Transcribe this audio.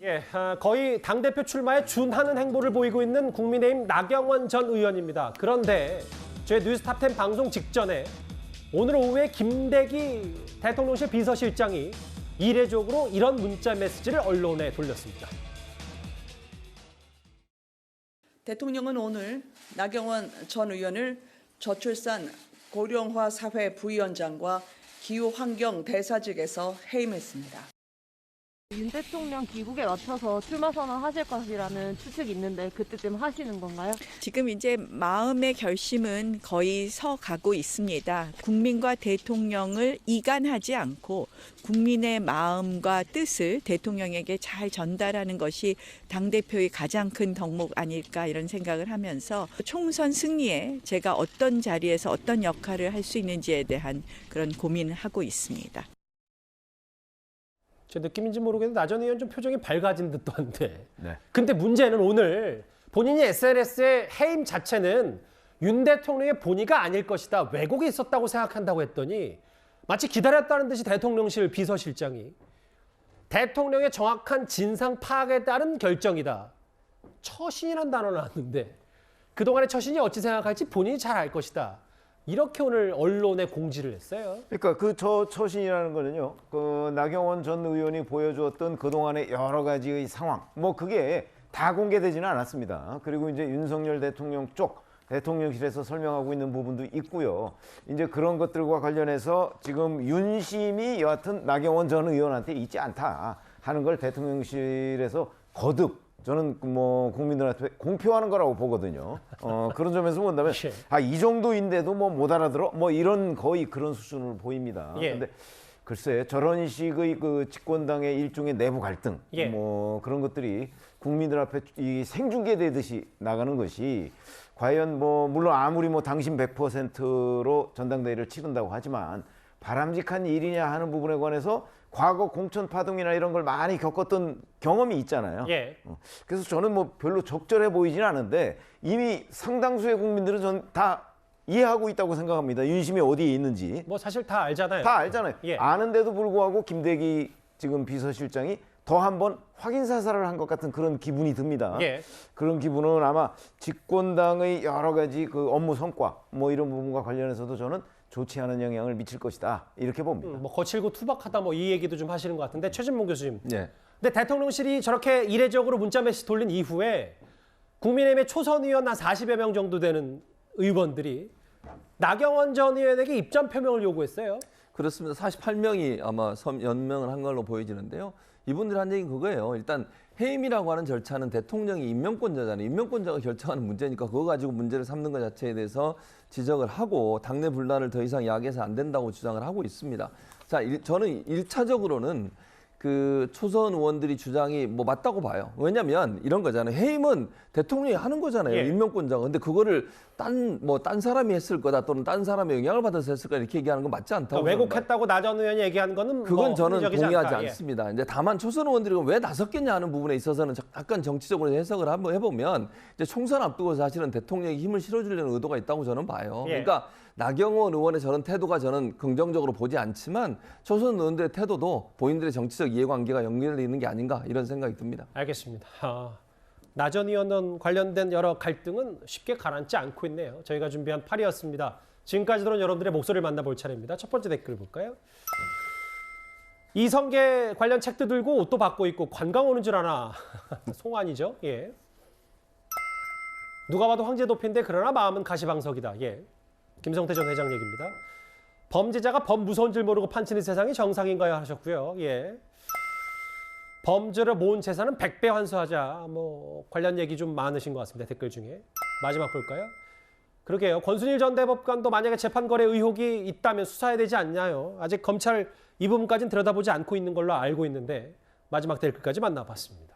예, 거의 당대표 출마에 준하는 행보를 보이고 있는 국민의힘 나경원 전 의원입니다. 그런데 저희 뉴스탑10 방송 직전에 오늘 오후에 김대기 대통령실 비서실장이 이례적으로 이런 문자 메시지를 언론에 돌렸습니다. 대통령은 오늘 나경원 전 의원을 저출산 고령화 사회 부위원장과 기후환경 대사직에서 해임했습니다. 윤 대통령 귀국에 맞춰서 출마 선언하실 것이라는 추측이 있는데 그때쯤 하시는 건가요? 지금 이제 마음의 결심은 거의 서가고 있습니다. 국민과 대통령을 이간하지 않고 국민의 마음과 뜻을 대통령에게 잘 전달하는 것이 당대표의 가장 큰 덕목 아닐까 이런 생각을 하면서 총선 승리에 제가 어떤 자리에서 어떤 역할을 할 수 있는지에 대한 그런 고민을 하고 있습니다. 제 느낌인지 모르겠는데 나 전 의원 좀 표정이 밝아진 듯도 한데. 네. 근데 문제는 오늘 본인이 SNS의 해임 자체는 윤 대통령의 본의가 아닐 것이다. 왜곡이 있었다고 생각한다고 했더니 마치 기다렸다는 듯이 대통령실 비서실장이 대통령의 정확한 진상 파악에 따른 결정이다. 처신이라는 단어 나왔는데 그동안의 처신이 어찌 생각할지 본인이 잘 알 것이다. 이렇게 오늘 언론에 공지를 했어요. 그러니까 그 처신이라는 거는요. 그 나경원 전 의원이 보여주었던 그동안의 여러 가지의 상황. 뭐 그게 다 공개되지는 않았습니다. 그리고 이제 윤석열 대통령 쪽 대통령실에서 설명하고 있는 부분도 있고요. 이제 그런 것들과 관련해서 지금 윤심이 여하튼 나경원 전 의원한테 있지 않다 하는 걸 대통령실에서 거듭 저는 뭐 국민들한테 공표하는 거라고 보거든요. 그런 점에서 본다면 이 정도인데도 뭐 못 알아들어? 뭐 이런 거의 그런 수준을 보입니다. 그런데 글쎄 저런 식의 그 집권당의 일종의 내부 갈등 뭐 그런 것들이 국민들 앞에 이 생중계되듯이 나가는 것이 과연 뭐 물론 아무리 뭐 당신 100%로 전당대회를 치른다고 하지만 바람직한 일이냐 하는 부분에 관해서 과거 공천 파동이나 이런 걸 많이 겪었던 경험이 있잖아요. 그래서 저는 뭐 별로 적절해 보이진 않은데 이미 상당수의 국민들은 전 다 이해하고 있다고 생각합니다. 윤심이 어디에 있는지. 뭐 사실 다 알잖아요. 다 알잖아요. 아는데도 불구하고 김대기 지금 비서실장이 더 한번 확인 사살을 한 것 같은 그런 기분이 듭니다. 그런 기분은 아마 집권당의 여러 가지 그 업무 성과 뭐 이런 부분과 관련해서도 저는 좋지 않은 영향을 미칠 것이다 이렇게 봅니다. 뭐 거칠고 투박하다 뭐 이 얘기도 좀 하시는 것 같은데 최진봉 교수님. 네. 근데 대통령실이 저렇게 이례적으로 문자 메시지 돌린 이후에 국민의힘의 초선 의원 한 40여 명 정도 되는 의원들이 나경원 전 의원에게 입장 표명을 요구했어요. 그렇습니다. 48명이 아마 연명을 한 걸로 보여지는데요. 이분들이 한 얘기는 그거예요. 일단 해임이라고 하는 절차는 대통령이 임명권자잖아요. 임명권자가 결정하는 문제니까 그거 가지고 문제를 삼는 것 자체에 대해서 지적을 하고 당내 분란을 더 이상 야기해서 안 된다고 주장을 하고 있습니다. 자, 저는 1차적으로는 그 초선 의원들이 주장이 뭐 맞다고 봐요. 왜냐하면 이런 거잖아요. 해임은 대통령이 하는 거잖아요. 임명권자가. 근데 그거를 딴 사람이 했을 거다 또는 딴 사람의 영향을 받아서 했을 거다 이렇게 얘기하는 건 맞지 않다고. 왜곡했다고 나 전 의원이 얘기한 거는 그건 저는 동의하지 않다. 않습니다. 이제 다만 초선 의원들이 왜 나섰겠냐 하는 부분에 있어서는 약간 정치적으로 해석을 한번 해보면 이제 총선 앞두고 사실은 대통령이 힘을 실어주려는 의도가 있다고 저는 봐요. 그러니까 나경원 의원의 저런 태도가 저는 긍정적으로 보지 않지만 초선 의원들의 태도도 본인들의 정치적 이해관계가 연결되어 있는 게 아닌가 이런 생각이 듭니다. 알겠습니다. 나 전 의원 관련된 여러 갈등은 쉽게 가라앉지 않고 있네요. 저희가 준비한 8위였습니다. 지금까지 들은 여러분들의 목소리를 만나볼 차례입니다. 첫 번째 댓글 볼까요? 이성계 관련 책도 들고 옷도 받고 있고 관광 오는 줄 아나. 송환이죠. 누가 봐도 황제 도피인데 그러나 마음은 가시방석이다. 김성태 전 회장 얘기입니다. 범죄자가 법 무서운 줄 모르고 판치는 세상이 정상인가요? 하셨고요. 범죄를 모은 재산은 100배 환수하자. 뭐 관련 얘기 좀 많으신 것 같습니다. 댓글 중에. 마지막 볼까요? 그러게요. 권순일 전 대법관도 만약에 재판 거래 의혹이 있다면 수사해야 되지 않나요? 아직 검찰 이 부분까지는 들여다보지 않고 있는 걸로 알고 있는데 마지막 댓글까지 만나봤습니다.